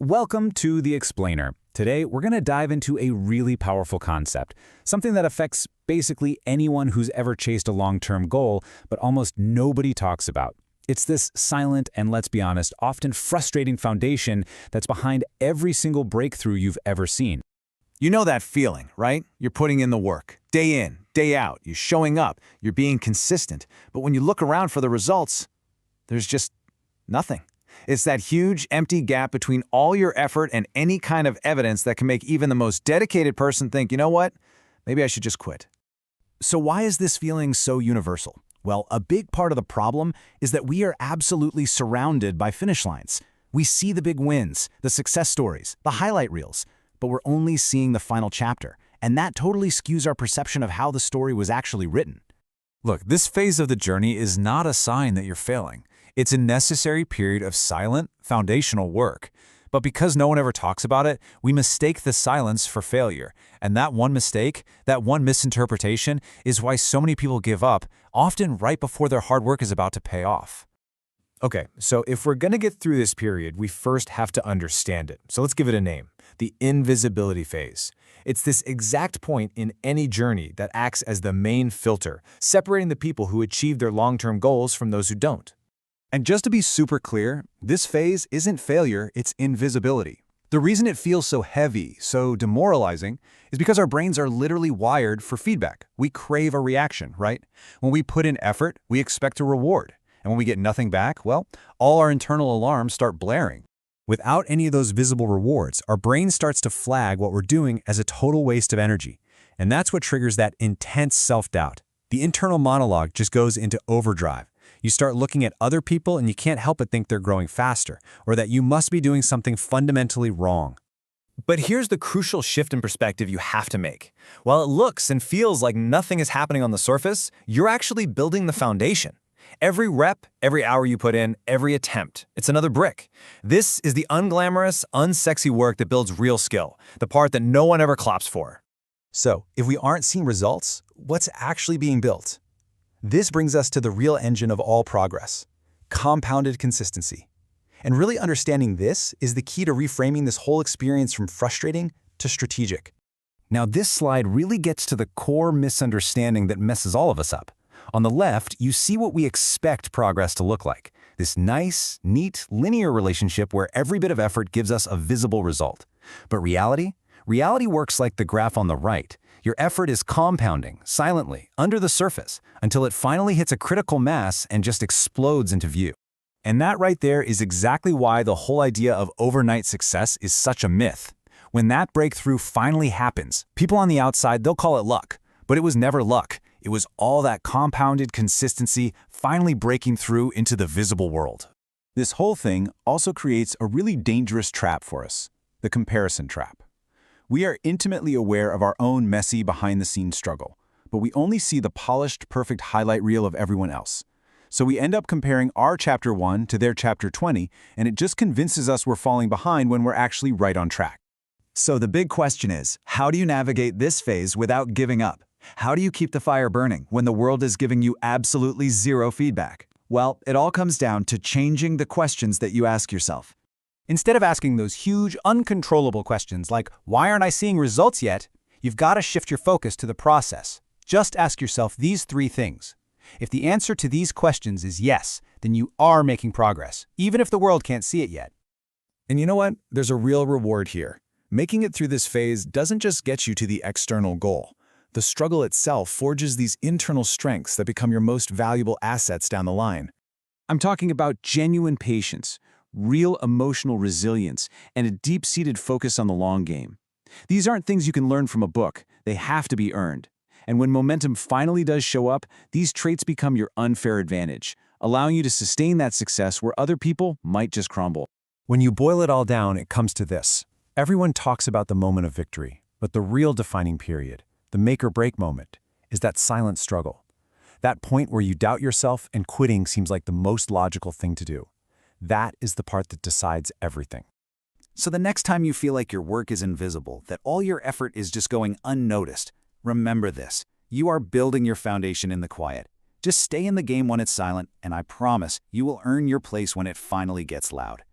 Welcome to The Explainer. Today, we're going to dive into a really powerful concept, something that affects basically anyone who's ever chased a long-term goal, but almost nobody talks about. It's this silent and, let's be honest, often frustrating foundation that's behind every single breakthrough you've ever seen. You know that feeling, right? You're putting in the work, day in, day out, you're showing up, you're being consistent, but when you look around for the results, there's just nothing. It's that huge, empty gap between all your effort and any kind of evidence that can make even the most dedicated person think, you know what, maybe I should just quit. So why is this feeling so universal? Well, a big part of the problem is that we are absolutely surrounded by finish lines. We see the big wins, the success stories, the highlight reels, but we're only seeing the final chapter, and that totally skews our perception of how the story was actually written. Look, this phase of the journey is not a sign that you're failing. It's a necessary period of silent, foundational work. But because no one ever talks about it, we mistake the silence for failure. And that one mistake, that one misinterpretation, is why so many people give up, often right before their hard work is about to pay off. Okay, so if we're going to get through this period, we first have to understand it. So let's give it a name, the invisibility phase. It's this exact point in any journey that acts as the main filter, separating the people who achieve their long-term goals from those who don't. And just to be super clear, this phase isn't failure, it's invisibility. The reason it feels so heavy, so demoralizing, is because our brains are literally wired for feedback. We crave a reaction, right? When we put in effort, we expect a reward. And when we get nothing back, well, all our internal alarms start blaring. Without any of those visible rewards, our brain starts to flag what we're doing as a total waste of energy. And that's what triggers that intense self-doubt. The internal monologue just goes into overdrive. You start looking at other people and you can't help but think they're growing faster, or that you must be doing something fundamentally wrong. But here's the crucial shift in perspective you have to make. While it looks and feels like nothing is happening on the surface, you're actually building the foundation. Every rep, every hour you put in, every attempt, it's another brick. This is the unglamorous, unsexy work that builds real skill, the part that no one ever claps for. So, if we aren't seeing results, what's actually being built? This brings us to the real engine of all progress, compounded consistency. And really understanding this is the key to reframing this whole experience from frustrating to strategic. Now, this slide really gets to the core misunderstanding that messes all of us up. On the left, you see what we expect progress to look like, this nice, neat, linear relationship where every bit of effort gives us a visible result. But reality works like the graph on the right. Your effort is compounding, silently, under the surface, until it finally hits a critical mass and just explodes into view. And that right there is exactly why the whole idea of overnight success is such a myth. When that breakthrough finally happens, people on the outside, they'll call it luck. But it was never luck. It was all that compounded consistency finally breaking through into the visible world. This whole thing also creates a really dangerous trap for us, the comparison trap. We are intimately aware of our own messy, behind-the-scenes struggle, but we only see the polished, perfect highlight reel of everyone else. So we end up comparing our Chapter 1 to their Chapter 20, and it just convinces us we're falling behind when we're actually right on track. So the big question is, how do you navigate this phase without giving up? How do you keep the fire burning when the world is giving you absolutely zero feedback? Well, it all comes down to changing the questions that you ask yourself. Instead of asking those huge, uncontrollable questions like, why aren't I seeing results yet? You've got to shift your focus to the process. Just ask yourself these three things. If the answer to these questions is yes, then you are making progress, even if the world can't see it yet. And you know what? There's a real reward here. Making it through this phase doesn't just get you to the external goal. The struggle itself forges these internal strengths that become your most valuable assets down the line. I'm talking about genuine patience, real emotional resilience, and a deep-seated focus on the long game. These aren't things you can learn from a book. They have to be earned. And when momentum finally does show up, these traits become your unfair advantage, allowing you to sustain that success where other people might just crumble. When you boil it all down, it comes to this. Everyone talks about the moment of victory, but the real defining period, the make-or-break moment, is that silent struggle. That point where you doubt yourself and quitting seems like the most logical thing to do. That is the part that decides everything. So the next time you feel like your work is invisible, that all your effort is just going unnoticed, remember this. You are building your foundation in the quiet. Just stay in the game when it's silent, and I promise you will earn your place when it finally gets loud.